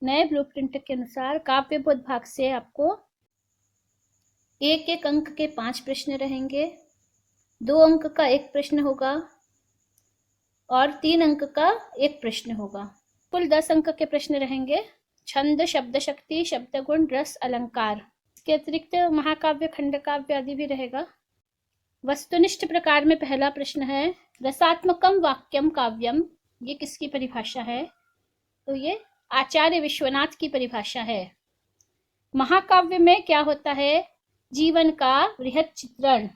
नए ब्लूप्रिंट के अनुसार काव्य बोध भाग से आपको एक एक अंक के 5 प्रश्न रहेंगे, 2 अंक का एक प्रश्न होगा और 3 अंक का एक प्रश्न होगा। कुल 10 अंक के प्रश्न रहेंगे। छंद, शब्द शक्ति, शब्द गुण, रस, अलंकार, इसके अतिरिक्त महाकाव्य, खंड काव्य आदि भी रहेगा। वस्तुनिष्ठ प्रकार में पहला प्रश्न है, रसात्मकम वाक्यम काव्यम, ये किसकी परिभाषा है? तो ये आचार्य विश्वनाथ की परिभाषा है। महाकाव्य में क्या होता है? जीवन का बृहद चित्रण।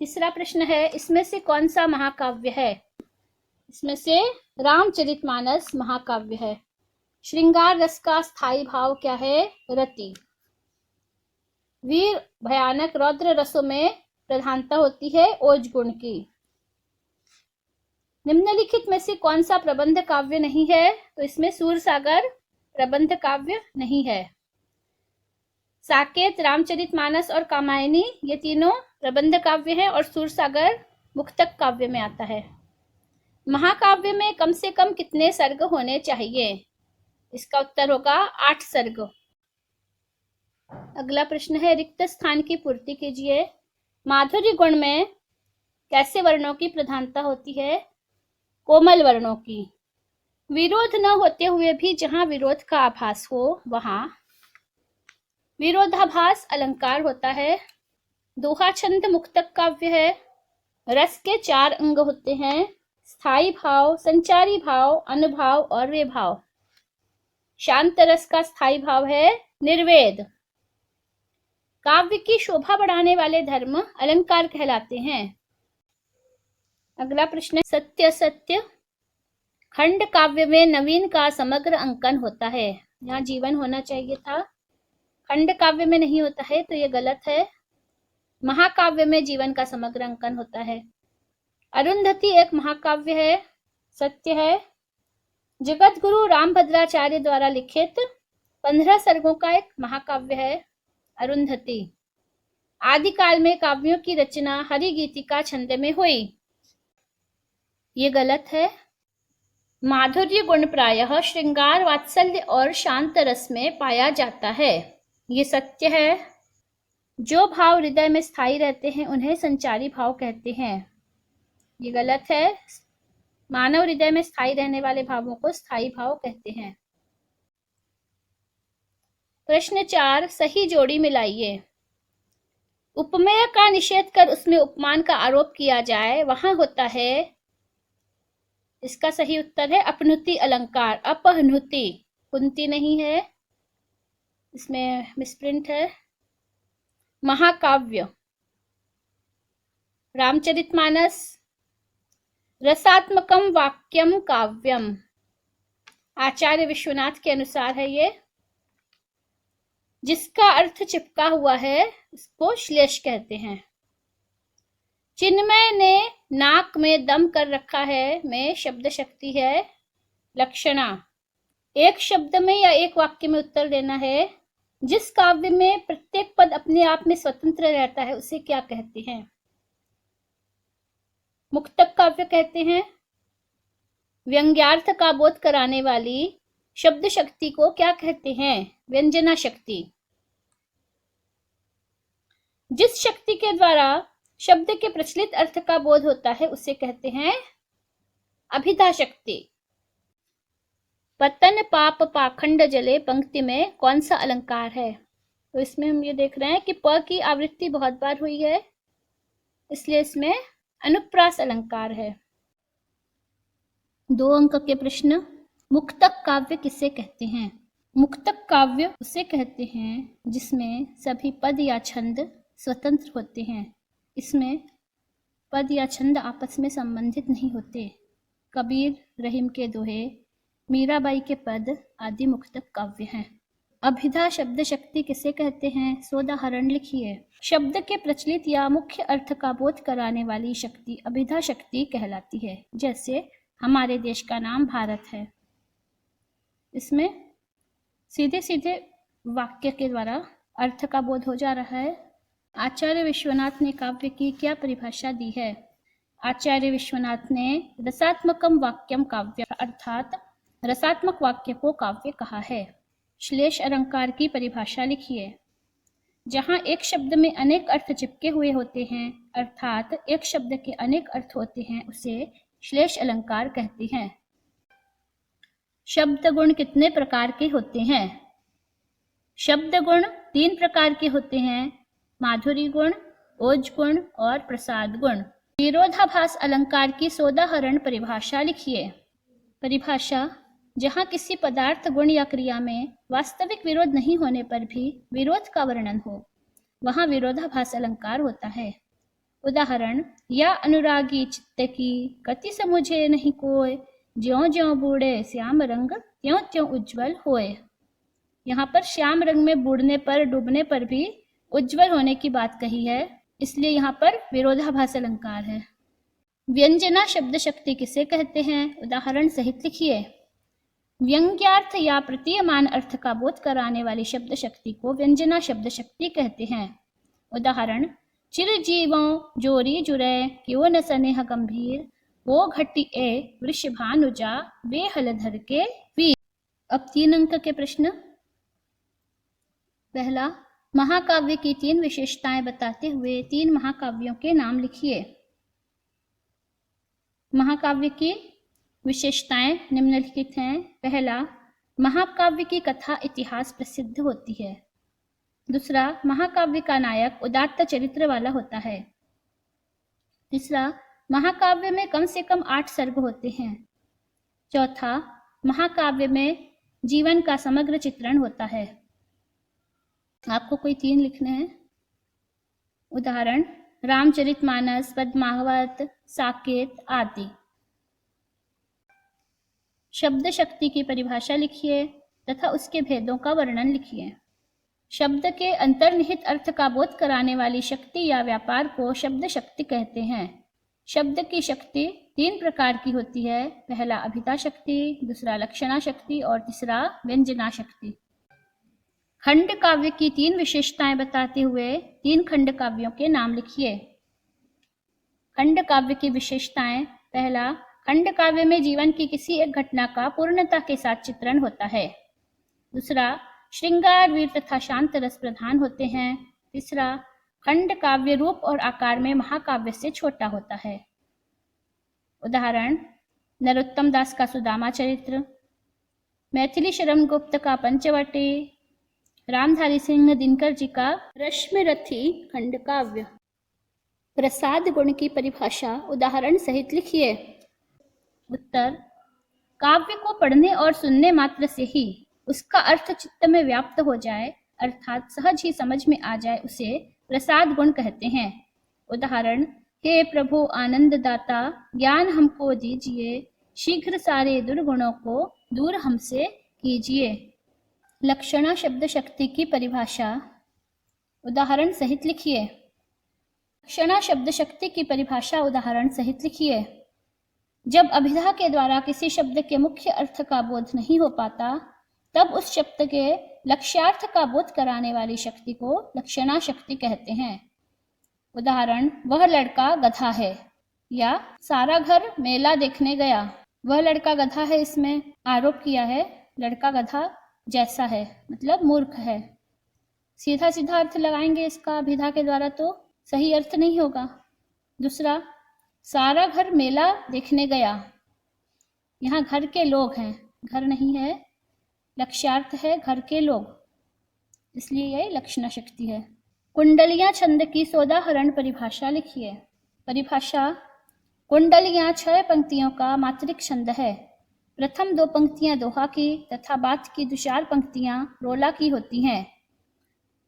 तीसरा प्रश्न है, इसमें से कौन सा महाकाव्य है? इसमें से रामचरितमानस महाकाव्य है। श्रृंगार रस का स्थायी भाव क्या है? रति। वीर भयानक रौद्र रसों में प्रधानता होती है ओज गुण की। निम्नलिखित में से कौन सा प्रबंध काव्य नहीं है? तो इसमें सूरसागर प्रबंध काव्य नहीं है। साकेत, रामचरितमानस और कामायनी ये तीनों प्रबंध काव्य हैं और सूरसागर मुक्तक काव्य में आता है। महाकाव्य में कम से कम कितने सर्ग होने चाहिए? इसका उत्तर होगा 8 सर्ग। अगला प्रश्न है, रिक्त स्थान की पूर्ति कीजिए। माधुर्य गुण में कैसे वर्णों की प्रधानता होती है? कोमल वर्णों की। विरोध न होते हुए भी जहां विरोध का आभास हो वहां विरोधाभास अलंकार होता है। दोहा छंद मुक्तक काव्य है। रस के 4 अंग होते हैं, स्थायी भाव, संचारी भाव, अनुभाव और विभाव। शांत रस का स्थायी भाव है निर्वेद। काव्य की शोभा बढ़ाने वाले धर्म अलंकार कहलाते हैं। अगला प्रश्न है, सत्य सत्य। खंड काव्य में नवीन का समग्र अंकन होता है। यहाँ जीवन होना चाहिए था, खंड काव्य में नहीं होता है, तो ये गलत है। महाकाव्य में जीवन का समग्र अंकन होता है। अरुंधति एक महाकाव्य है, सत्य है। जगत गुरु रामभद्राचार्य द्वारा लिखित 15 सर्गों का एक महाकाव्य है अरुंधति। आदिकाल में काव्यों की रचना हरिगीतिका छंद में हुई, ये गलत है। माधुर्य गुण प्रायः श्रृंगार, वात्सल्य और शांत रस में पाया जाता है, ये सत्य है। जो भाव हृदय में स्थायी रहते हैं उन्हें संचारी भाव कहते हैं, ये गलत है। मानव हृदय में स्थायी रहने वाले भावों को स्थायी भाव कहते हैं। प्रश्न 4, सही जोड़ी मिलाइए। उपमेय का निषेध कर उसमें उपमान का आरोप किया जाए वहां होता है, इसका सही उत्तर है अपनुति अलंकार। अपहनुति, कुंती नहीं है, इसमें मिसप्रिंट है। महाकाव्य रामचरितमानस। रसात्मकम वाक्यम काव्यम, आचार्य विश्वनाथ के अनुसार है ये। जिसका अर्थ चिपका हुआ है उसको श्लेष कहते हैं। चिन्मय ने नाक में दम कर रखा है में शब्द शक्ति है। लक्षणा, एक शब्द में या एक वाक्य में उत्तर देना है। जिस काव्य में प्रत्येक पद अपने आप में स्वतंत्र रहता है उसे क्या कहते हैं? मुक्तक काव्य कहते हैं। व्यंग्यार्थ का बोध कराने वाली शब्द शक्ति को क्या कहते हैं? व्यंजना शक्ति। जिस शक्ति के द्वारा शब्द के प्रचलित अर्थ का बोध होता है उसे कहते हैं अभिधा शक्ति। पतन पाप पाखंड जले पंक्ति में कौन सा अलंकार है? तो इसमें हम ये देख रहे हैं कि प की आवृत्ति बहुत बार हुई है, इसलिए इसमें अनुप्रास अलंकार है। 2 अंक के प्रश्न, मुक्तक काव्य किसे कहते हैं? मुक्तक काव्य उसे कहते हैं जिसमें सभी पद या छंद स्वतंत्र होते हैं, इसमें पद या छंद आपस में संबंधित नहीं होते। कबीर, रहीम के दोहे, मीराबाई के पद आदि मुक्तक काव्य हैं। अभिधा शब्द शक्ति किसे कहते हैं? सोदाहरण लिखिए। शब्द के प्रचलित या मुख्य अर्थ का बोध कराने वाली शक्ति अभिधा शक्ति कहलाती है। जैसे हमारे देश का नाम भारत है, इसमें सीधे सीधे वाक्य के द्वारा अर्थ का बोध हो जा रहा है। आचार्य विश्वनाथ ने काव्य की क्या परिभाषा दी है? आचार्य विश्वनाथ ने रसात्मकम वाक्यम काव्य, अर्थात रसात्मक वाक्य को काव्य कहा है। श्लेष अलंकार की परिभाषा लिखिए। जहाँ एक शब्द में अनेक अर्थ चिपके हुए होते हैं, अर्थात एक शब्द के अनेक अर्थ होते हैं, उसे श्लेष अलंकार कहते हैं। शब्द गुण कितने प्रकार के होते हैं? शब्द गुण 3 प्रकार के होते हैं, माधुरी गुण, ओज गुण और प्रसाद गुण। विरोधाभास अलंकार की सोदाहरण परिभाषा लिखिए। परिभाषा: जहाँ किसी पदार्थ, गुण या क्रिया में वास्तविक विरोध नहीं होने पर भी विरोध का वर्णन हो, वहाँ विरोधाभास अलंकार होता है। उदाहरण: या अनुरागी चित्त की गति समुझे नहीं कोय, ज्यों ज्यों बूढ़े श्याम रंग त्यों त्यों उज्जवल होए। यहाँ पर श्याम रंग में बूढ़ने पर, डूबने पर भी उज्जवल होने की बात कही है, इसलिए यहाँ पर विरोधाभास अलंकार है। व्यंजना शब्द शक्ति किसे कहते हैं? उदाहरण सहित लिखिए। व्यंग्यार्थ या प्रतीयमान अर्थ का बोध कराने वाली शब्द शक्ति को व्यंजना शब्द शक्ति कहते हैं। उदाहरण: चिरजीवों जोरी जुरे क्यों न स्नेह गंभीर, वो घटी ए वृषभानुजा वे हलधर के वीर। अब 3 अंक के प्रश्न। पहला, महाकाव्य की 3 विशेषताएं बताते हुए 3 महाकाव्यों के नाम लिखिए। महाकाव्य की विशेषताएं निम्नलिखित हैं। पहला, महाकाव्य की कथा इतिहास प्रसिद्ध होती है। दूसरा, महाकाव्य का नायक उदात्त चरित्र वाला होता है। तीसरा, महाकाव्य में कम से कम 8 सर्ग होते हैं। चौथा, महाकाव्य में जीवन का समग्र चित्रण होता है। आपको कोई 3 लिखने हैं। उदाहरण: रामचरितमानस, पद्मावत, साकेत आदि। शब्द शक्ति की परिभाषा लिखिए तथा उसके भेदों का वर्णन लिखिए। शब्द के अंतर्निहित अर्थ का बोध कराने वाली शक्ति या व्यापार को शब्द शक्ति कहते हैं। शब्द की शक्ति 3 प्रकार की होती है। पहला अभिधा शक्ति, दूसरा लक्षणा शक्ति और तीसरा व्यंजना शक्ति। खंड काव्य की 3 विशेषताएं बताते हुए 3 खंड काव्यों के नाम लिखिए। खंड काव्य की विशेषताएं: पहला, खंड काव्य में जीवन की किसी एक घटना का पूर्णता के साथ चित्रण होता है। दूसरा, श्रृंगार, वीर तथा शांत रस प्रधान होते हैं। तीसरा, खंड काव्य रूप और आकार में महाकाव्य से छोटा होता है। उदाहरण: नरोत्तम दास का सुदामा चरित्र, मैथिली शरण गुप्त का पंचवटी, रामधारी सिंह दिनकर जी का रश्मिरथी खंड काव्य। प्रसाद गुण की परिभाषा उदाहरण सहित लिखिए। उत्तर: काव्य को पढ़ने और सुनने मात्र से ही उसका अर्थ चित्त में व्याप्त हो जाए, अर्थात सहज ही समझ में आ जाए, उसे प्रसाद गुण कहते हैं। उदाहरण: हे प्रभु आनंद दाता, ज्ञान हमको दीजिए, शीघ्र सारे दुर्गुणों को दूर हमसे कीजिए। लक्षणा शब्द शक्ति की परिभाषा उदाहरण सहित लिखिए। लक्षणा शब्द शक्ति की परिभाषा उदाहरण सहित लिखिए। जब अभिधा के द्वारा किसी शब्द के मुख्य अर्थ का बोध नहीं हो पाता, तब उस शब्द के लक्ष्यार्थ का बोध कराने वाली शक्ति को लक्षणा शक्ति कहते हैं। उदाहरण: वह लड़का गधा है, या सारा घर मेला देखने गया। वह लड़का गधा है, इसमें आरोप किया है लड़का गधा जैसा है, मतलब मूर्ख है। सीधा सीधा अर्थ लगाएंगे इसका अभिधा के द्वारा तो सही अर्थ नहीं होगा। दूसरा, सारा घर मेला देखने गया, यहाँ घर के लोग हैं, घर नहीं है, लक्ष्यार्थ है घर के लोग, इसलिए यह लक्षणा शक्ति है। कुंडलियां छंद की सोदाहरण परिभाषा लिखिए। परिभाषा: कुंडलियां 6 पंक्तियों का मात्रिक छंद है। प्रथम 2 पंक्तियां दोहा की तथा बाद की 2-4 पंक्तियां रोला की होती हैं।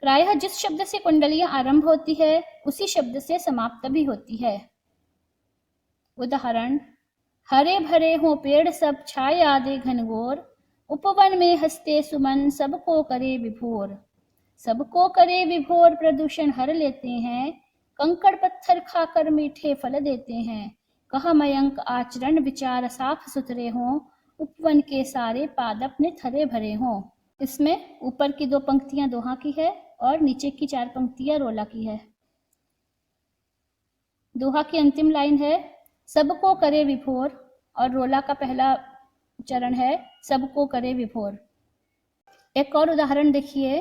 प्रायः जिस शब्द से कुंडलियां आरंभ होती है उसी शब्द से समाप्त भी होती है। उदाहरण: हरे भरे हों पेड़ सब छाया दे घनघोर, उपवन में हंसते सुमन सबको करे विभोर। सबको करे विभोर प्रदूषण हर लेते हैं, कंकड़ पत्थर खाकर मीठे फल देते हैं। कह मयंक आचरण विचार साफ सुथरे हों, उपवन के सारे पाद अपने थरे भरे हों। इसमें ऊपर की 2 पंक्तियां दोहा की है और नीचे की 4 पंक्तियां रोला की है। दोहा की अंतिम लाइन है सबको करे विभोर और रोला का पहला चरण है सबको करे विभोर। एक और उदाहरण देखिए।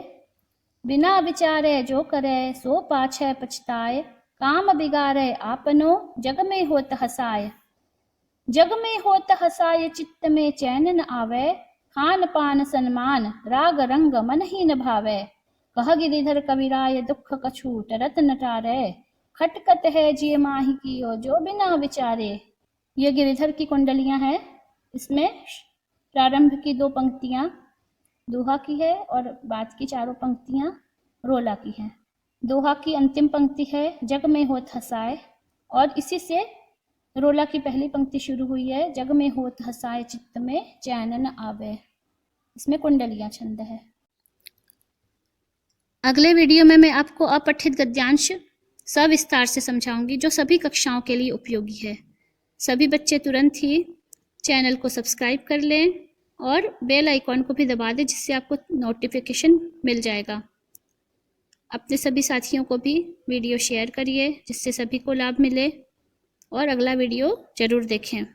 बिना विचारे जो करे सो पाछे पछताए, काम बिगाड़े आपनो जग में होत हसाय। जग में होत हसाय चित्त में चैन न आवे, खान पान सन्मान राग रंग मन ही न भावे। कह गिरिधर कविराय दुख कछु टरत न टारे, खटकत है जिय माही कियो जो बिना विचारे। ये गिरिधर की कुंडलियां हैं। इसमें प्रारंभ की 2 पंक्तियां दोहा की है और बाद की 4 पंक्तियां रोला की है। दोहा की अंतिम पंक्ति है जग में होत हसाए, और इसी से रोला की पहली पंक्ति शुरू हुई है, जग में होत हसाए चित्त में चैन न आवे। इसमें कुंडलियां छंद है। अगले वीडियो में मैं आपको अपठित गद्यांश सविस्तार से समझाऊंगी, जो सभी कक्षाओं के लिए उपयोगी है। सभी बच्चे तुरंत ही चैनल को सब्सक्राइब कर लें और बेल आइकॉन को भी दबा दें, जिससे आपको नोटिफिकेशन मिल जाएगा। अपने सभी साथियों को भी वीडियो शेयर करिए, जिससे सभी को लाभ मिले, और अगला वीडियो ज़रूर देखें।